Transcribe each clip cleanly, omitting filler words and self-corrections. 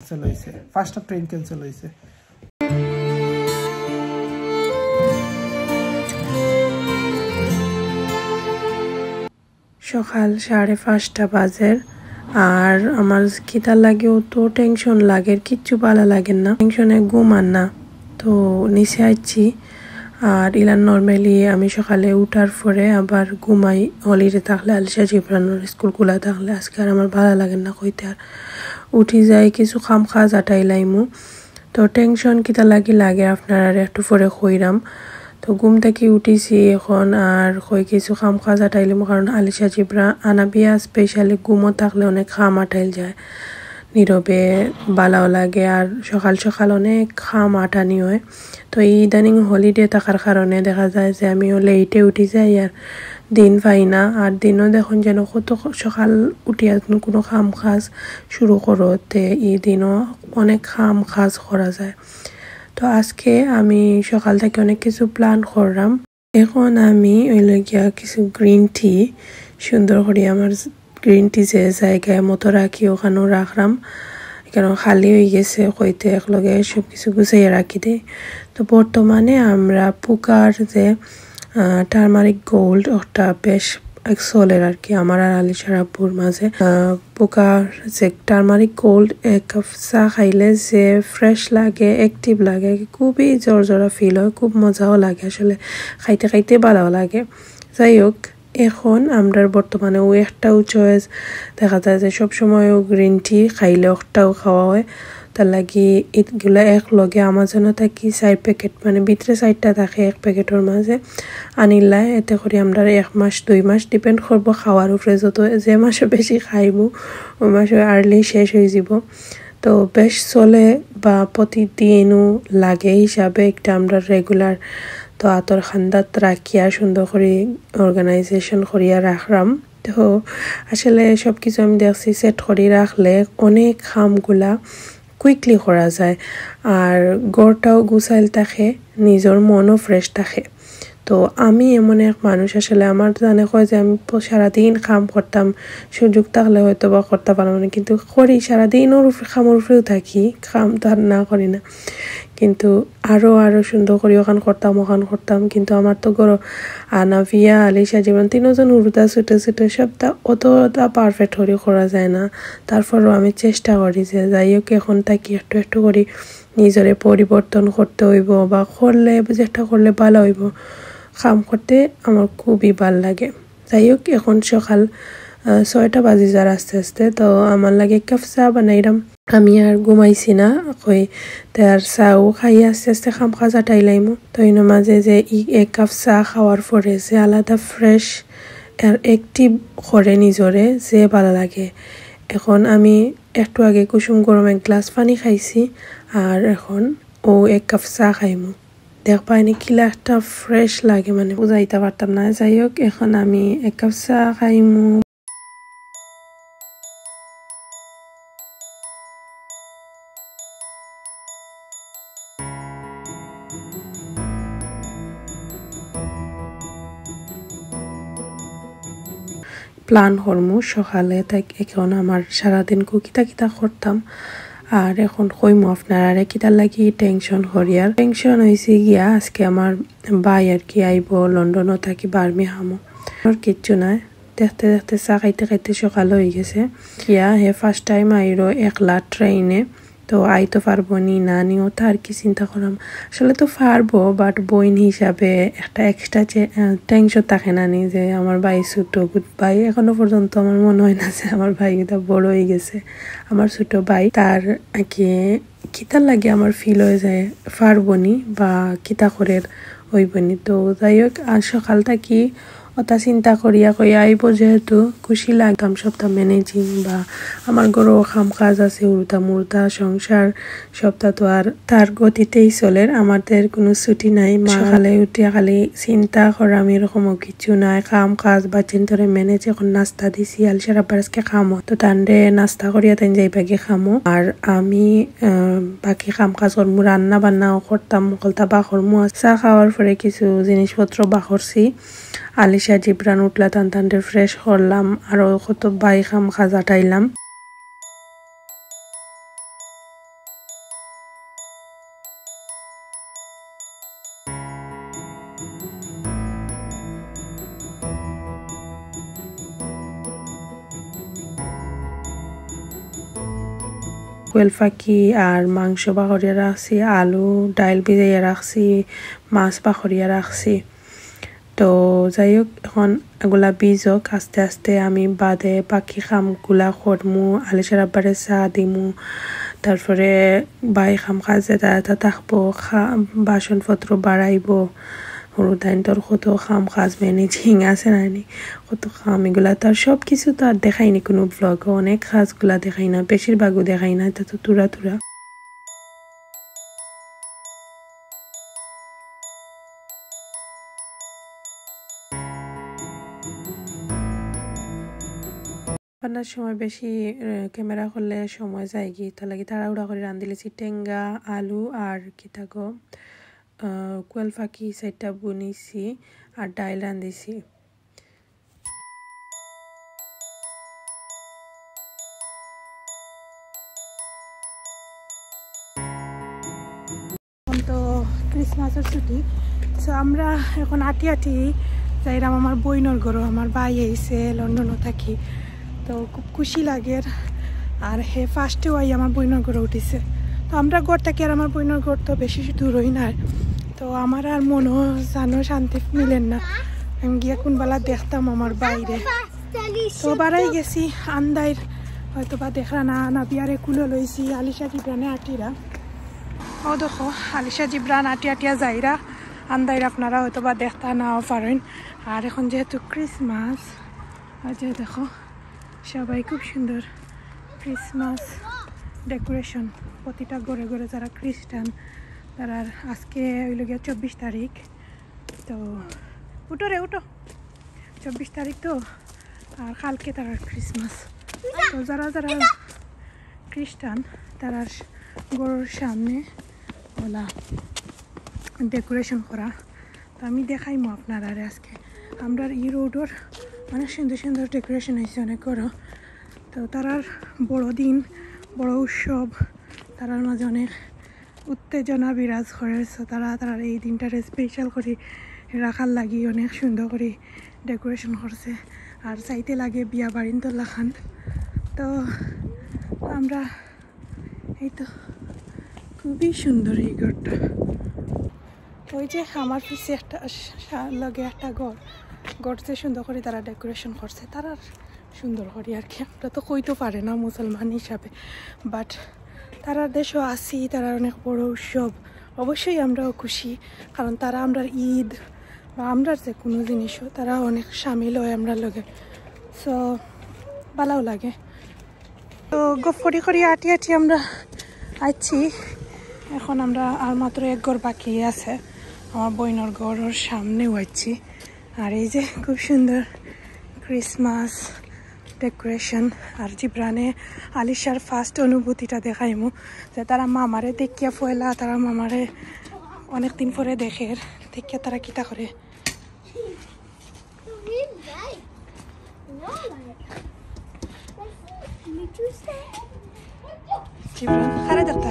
Cancel হয়েছে, ফার্স্টটা train cancel হয়েছে। সকাল 5:30 বাজে আর আমার খিদা লাগেও তো টেনশন লাগে, কিচ্ছু ভালো লাগে না, টেনশনে ঘুম আর না। তো নিচে আসছি আর ইলান নর্মালি আমি সকালে উঠার পরে আবার ঘুমাই। হলিডে থাকলে আলিশা জিব্রানোর স্কুল খোলা থাকলে আজকে আর আমার ভালো লাগে না কইতে, আর উঠি যাই কিছু খাম খাজ আটাইলাইমু। তো টেনশন কিতা লাগে আপনার আর একটু পরে কইরাম। তো ঘুম থেকে উঠিছি এখন আর কই কিছু খাম খাজ আটাইলাম, কারণ আলিশা জিব্রা আনাবিয়া স্পেশালি ঘুমো থাকলে অনেক খাম আটাইল যায়, নীরবে ভালো লাগে আর সকাল সকাল অনেক খাম আটানি হয়। তো এই ইদানিং হলিডে থাকার কারণে দেখা যায় যে আমিও লেটে উঠি যাই আর দিন পাই না, আর দিনও দেখুন যেন কত সকাল উঠিয়া কোনো খাম খাজ শুরু করতে এই দিনও অনেক খাম খাজ করা যায়। তো আজকে আমি সকাল থেকে অনেক কিছু প্ল্যান করলাম। এখন আমি ওই লগিয়া কিছু গ্রিন টি সুন্দর করে আমার গ্রিন টি যে জায়গায় মতো রাখি ওখানেও রাখলাম, কারণ খালি হয়ে গেছে কইতে একলগে সব কিছু গুছাইয়া রাখি দেয়। তো বর্তমানে আমরা পুকার যে টার্মারিক গোল্ড ওটা বেশ চলের আর কি আমার আর আলিশার আব্বুর মাঝে। পুকার যে টার্মারিক গোল্ড এক কাপ চা খাইলে যে ফ্রেশ লাগে, অ্যাক্টিভ লাগে, খুবই জোরা ফিল হয়, খুব মজাও লাগে, আসলে খাইতে খাইতে ভালো লাগে। যাই হোক, এখন আমরা বর্তমানে ও একটাও চয়েস দেখা যায় যে সবসময় ও গ্রিন টি খাইলে একটাও খাওয়া হয়, তার লাগি এগুলো এক লগে আমার জন্য থাকি 4 প্যাকেট, মানে ভিতরে 4টা থাকে এক প্যাকেটের মাঝে আনিলাই। এতে করে আমরা 1 মাস 2 মাস ডিপেন্ড করবো খাওয়ার উপরে, যত যে মাসে বেশি খাইবো ওই মাসে আর্লি শেষ হয়ে যাব। তো বেশ চলে বা প্রতিদিনও লাগে হিসাবে একটা আমরা রেগুলার তো আতর খান্দাত রাখিয়া সুন্দর করে অর্গানাইজেশন করিয়া রাখলাম। তো আসলে সব কিছু আমি দেখছি সেট করে রাখলে অনেক কামগুলা কুইকলি করা যায় আর ঘরটাও গুছাইল থাকে, নিজের মনও ফ্রেশ থাকে। তো আমি এমন এক মানুষ, আসলে আমার জানে হয় যে আমি সারাদিন কাম করতাম, সুযোগ থাকলে হয়তো বা করতে পারলাম না, কিন্তু করি সারাদিন ওর খামর উপরেও থাকি, কাম তার না করি না, কিন্তু আরো সুন্দর করে ওখান করতাম। কিন্তু আমার তো গরো আনাভিয়া আলিশা জীবন 3জন উড়ুদা ছোটো ছোটো সবটা অতটা পারফেক্ট করে করা যায় না। তারপরও আমি চেষ্টা করি যে যাই হোক এখন তাকে একটু করি নিজেরে পরিবর্তন করতে হইব, বা করলে যেটা করলে ভালো হইব, কাম করতে আমার খুবই ভাল লাগে। যাই হোক, এখন সকাল 6টা বাজে যার আস্তে আস্তে। তো আমার লাগে এক কাপ চা বানাইলাম, আমি আর ঘুমাইছি না কই তার চাও খাই আস্তে আস্তে খাম খাজা টাইলাইমু। তো এর মাঝে যে এক কাপ চা খাওয়ার পরে যে আলাদা ফ্রেশ আর অ্যাক্টিভ করে নিজরে যে ভালো লাগে। এখন আমি একটু আগে কুসুম গরম 1 গ্লাস পানি খাইছি আর এখন ও 1 কাপ চা খাইমু। দেখবা এনে কিলা একটা ফ্রেশ লাগে, মানে বুঝাইতে পারতাম না। যাই হোক, এখন আমি 1 কাপ চা খাইমু। প্ল্যান হরমু সকালে তাই এখন আমার সারাদিন কিতা করতাম আর এখন কইমু আপনার আর কিতার লাগি টেনশন হরিয়ার। টেনশন হয়েছে গিয়া আজকে আমার ভাই আর কি আইব লন্ডনও থাকি বার্মিংহামও, আর কিচ্ছু নাই। দেখতে দেখতে চা খাইতে সকাল হয়ে গেছে গিয়া হে ফার্স্ট টাইম আইরো একলা ট্রেনে। তো আইতো পারবো না নিও তার কি চিন্তা করলাম, আসলে তো পারবো, বাট বইন হিসাবে একটা এক্সট্রা টেনশন থাকে না নি যে আমার ভাই ছোট ভাই, এখনো পর্যন্ত আমার মনে হয় না যে আমার ভাই এটা বড় হয়ে গেছে, আমার ছোট ভাই তার কি কিতার লাগে আমার ফিল হয়ে যায় পারবো নি বা কিতা করে হইবনি। তো যাই হোক, আর সকালটা কি ওটা চিন্তা করিয়া আইব, যেহেতু খুশি লাগতাম সবটা ম্যানেজিং বা আমার ঘরও কাম কাজ আছে, উড়তা সংসার সবটা তো আর তার গতিতেই চলে, আমাদের কোনো ছুটি নাই। সকালে উঠিয়া খালি চিন্তা করা আমি এরকমও কিছু নাই, কাম কাজ বা চিন্তারে ম্যানেজ। এখন নাস্তা দিছি আলসার আব্বার আজকে খামো, তো তান্ডে নাস্তা করিয়া তাই যাইবাগে খামো আর আমি বাকি কাম কাজ করমু, রান্না বান্নাও করতাম, কলতা বা করমু। চা খাওয়ার পরে কিছু জিনিসপত্র বা করছি, আলিশা জিব্রান উঠলা টানটানটে ফ্রেশ করলাম, আরো কত বাই খাম খাজা টাইলাম। কোয়েল পাখি আর মাংস বাখরিয়া রাখছি, আলু ডাইল ভিজাইয়া রাখছি, মাছ বাখরিয়া রাখছি। তো যাই হোক এখন এগুলা বীজক আস্তে আস্তে আমি বাদে বাকি খামগুলা করমু, আলিশার আব্বারে চা দিমু, তারপরে বাই খাম কাজে দাদা থাকবো, বাসনপত্র বাড়াইব, হরুদাইন তোর কত খাম কাজ ম্যানেজিং আছে নানি কত খাম, এগুলা তার সব কিছু তো আর দেখাইনি কোনো ব্লগ, অনেক কাজগুলা দেখাই না, বেশিরভাগও দেখাই না, এটা তো তুরা তুরা। রান্নার সময় বেশি ক্যামেরা করলে সময় যায় কি, তার লাগে তাড়াহুড়া করে রাঁধিলেছি টেঙ্গা আলু আর কিতাগো কোয়েল পাখি সাইডটা বুনিছি আর ডাইল রাঁধিছি। তো ক্রিসমাসের ছুটি, তো আমরা এখন আটি আটি যাইরাম আমার বইনর ঘর, আমার ভাই আইছে লন্ডনও থাকি, তো খুব খুশি লাগে। আর হে ফার্স্টেও আই আমার বইনর ঘরে উঠিছে, তো আমরা ঘর থাকি আর আমার বইনর ঘর তো বেশি দূর হই না, তো আমার আর মনও জানো শান্তি মিলেন না, আমি গিয়া কোনবেলা দেখতাম আমার বাইরে। তো বাড়াই গেছি আন্দাইর, হয়তো বা দেখরা না না বিয়ারে কুলো লইছি আলিশা জিব্রানে আটিরা, ও দেখো আলিশা জিব্রান আটিয়া যাইরা আন্দাইর, আপনারা হয়তো বা দেখতা নাও পারেন। আর এখন যেহেতু ক্রিসমাস, আর যে দেখো সবাই খুব সুন্দর ক্রিসমাস ডেকোরেশন, প্রতিটা ঘরে ঘরে যারা খ্রিস্টান তারা, আজকে হইল গিয়া 24 তারিখ, তো উঠো রে উঠো, 24 তারিখ তো, আর কালকে তারা ক্রিসমাস, তো যারা যারা খ্রিস্টান তারা ঘরের সামনে ওলা ডেকোরেশন করা, তো আমি দেখাইমো আপনারা আজকে আমরা ই রোডর অনেক সুন্দর সুন্দর ডেকোরেশন হয়েছে অনেক বড়, তো তারার বড়দিন বড় উৎসব, তারার মাঝে অনেক উত্তেজনা বিরাজ করে, তারা এই দিনটারে স্পেশাল করে রাখার লাগি অনেক সুন্দর করে ডেকোরেশন করছে, আর চাইতে লাগে বিয়া বাড়িন তোলা খান। তো আমরা এই তো খুবই সুন্দর এই ঘরটা, ওই যে আমার পিছিয়ে একটা লগে একটা ঘর যে সুন্দর করে তারা ডেকোরেশন করছে, তারা সুন্দর করে আর কি, আমরা তো কইতে পারে না মুসলমান হিসাবে, বাট তারা দেশও আসি, তারা অনেক বড় উৎসব, অবশ্যই আমরাও খুশি, কারণ তারা আমরা ঈদ বা আমরা যে কোনো জিনিসও তারা অনেক সামিল হয় আমরা লগে, সো ভালোও লাগে। তো গফরি করি আটি আটি আমরা আইছি, এখন আমরা আর মাত্র এক ঘর বাকি আছে, আমার বইনর ঘরের সামনেও আইছি, আর এই যে খুব সুন্দর ক্রিসমাস ডেকোরেশন। আর জিব্রানে আলিশার ফার্স্ট অনুভূতিটা দেখাইমু, যে তারা মামারে দেখিয়া ফয়লা, তারা মামারে অনেকদিন পরে দেখে, দেখিয়া তারা কিতা করে। জিব্রান খারে দেখতে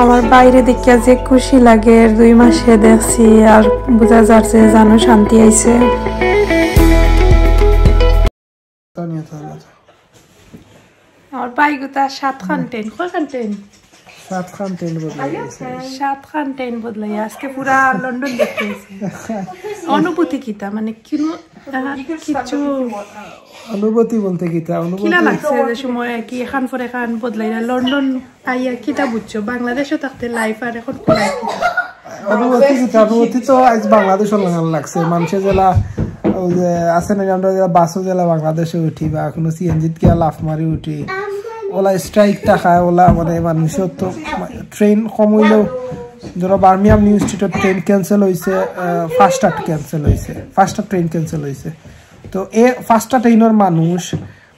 আমার বাইরে দেখিয়া যে খুশি লাগে, 2 মাসে দেখছি আর বোঝা যাচ্ছে জানো শান্তি আইছে। আমার বাইগুতা 7 খান টেন, কয় খান টেন? 7 খান টেন বদলাই গেছে, 7 খান টেন বদলাই, আজকে পুরা লন্ডন দেখতে আইছে। অনুভূতি কিতা মানে কিছু অনুভূতি বলতে কিতা অনুভূতি কিনা লাগছে যে সময় কি এখান পরে এখান বদলাইলা, লন্ডন আইয়া কিতা বুঝছো, বাংলাদেশও থাকতে লাইফ আর এখন অনুভূতি তো আজ বাংলাদেশও লাগান লাগছে, মানুষের জেলা ওই যে আছে না আমরা বাসও জেলা বাংলাদেশে উঠি বা কোনো সিএনজিত গিয়া লাফ মারি উঠি, ওলা স্ট্রাইক টাকায় ওলা মানে মানুষের তো ট্রেন কম হইলেও, ধরো বার্মিয়াম নিউ স্ট্রিটের ট্রেন ক্যান্সেল হয়েছে, ফার্স্ট ট্রেন ক্যান্সেল হয়েছে, তো এ ফার্স্ট ট্রেনের মানুষ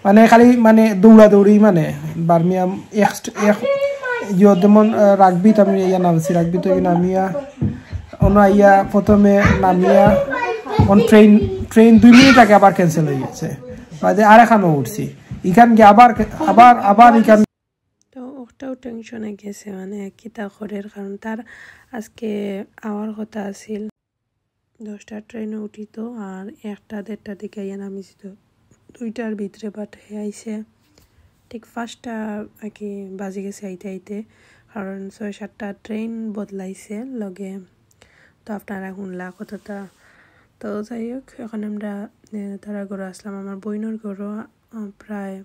মানে খালি মানে দৌড়াদৌড়ি, মানে বার্মিয়াম যেমন রাগবিত আমি ইয়া নামছি, রাগবিত নামিয়া অন্য ইয়া প্রথমে নামিয়া ট্রেন 2 মিনিট আগে আবার ক্যান্সেল হয়ে গেছে, আর এখানেও উঠছি, এখান গিয়ে আবার এখান, তো ওটাও টেনশনে গেছে মানে কিতা করের, কারণ তার আজকে আওয়ার কথা আছিল 10টার ট্রেনে উঠি তো আর 1টা-1:30টার দিকে আইয়া নামিছি তো 2টার ভিতরে বাট হে আইছে ঠিক 5টা আগে বাজে গেছে আইতে আইতে কারণ 6-7টা ট্রেন বদলাইছে লগে তো আপনারা শুনলা কতটা তো যাই হোক এখন আমরা তারা ঘরে আসলাম আমার বইনের ঘরও প্রায়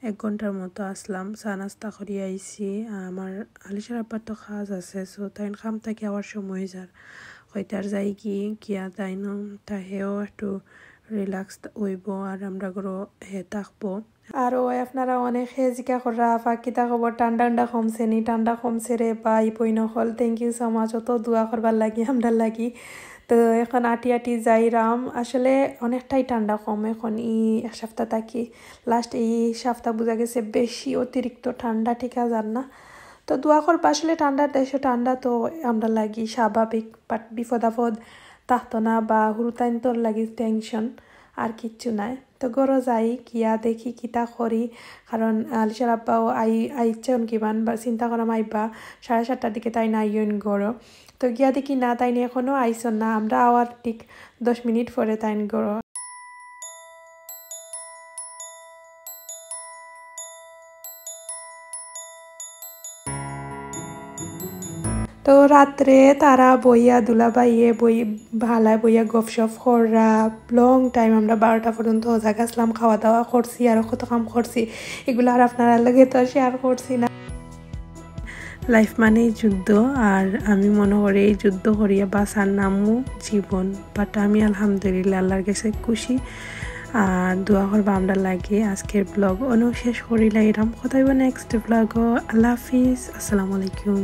1 ঘন্টার মতো আসলাম চা নাস্তা করি আইছি আমার আলিশার আব্বার তো কাজ আছে সো তাই খাম থেকে আওয়ার সময় যার হয়তার যাই গিয়া তাই ন তা হেও একটু রিল্যাক্স হইব আর আমরা ঘরও হে থাকবো আর ওই আপনারা অনেক জিকা করা ফাঁকিতা খবর ঠান্ডা কমছে রে বাই বইন হল থ্যাংক ইউ সো মাচ অত দোয়া করবার লাগি আমরা লাগি তো এখন আটি যাইরাম আসলে অনেকটাই ঠান্ডা কম এখন এক সপ্তাহ থাকি লাস্ট এই সপ্তাহ বোঝা গেছে বেশি অতিরিক্ত ঠান্ডা ঠিক আছে না তো দোয়া করবা আসলে ঠান্ডার দেশে ঠান্ডা তো আমরা লাগি স্বাভাবিক বাট বিপদ আপদ থাকতো না বা হুরুতাইন তোর লাগি টেনশন আর কিচ্ছু নাই তো গরো যাই কিয়া দেখি কিতা করি কারণ আলিশার আব্বাও আইছেন কিমান বা চিন্তা করাম আইবা 7:30টার দিকে তাই না আইন গরো তো গিয়া দেখি না তাই এখনো আইসন না আমরা আওয়ার ঠিক 10 মিনিট পরে তাইন গরো তো রাত্রে তারা বইয়া দুলাবাইয়ে ভালায় বইয়া গপসপ করা লং টাইম আমরা 12টা পর্যন্ত জায়গা আসলাম খাওয়া দাওয়া করছি আর কত কাম করছি এগুলো আর আপনারা লগে তো শেয়ার করছি না লাইফ মানেই যুদ্ধ আর আমি মনে করি এই যুদ্ধ করিয়া বাঁচার নামও জীবন বাট আমি আলহামদুলিল্লাহ আল্লাহর কাছে খুশি আর দোয়া করবা আমরা লাগে আজকের ব্লগ অনেক শেষ করিলাম কথা নেক্সট ব্লগ আল্লাহ হাফিজ আসসালামু আলাইকুম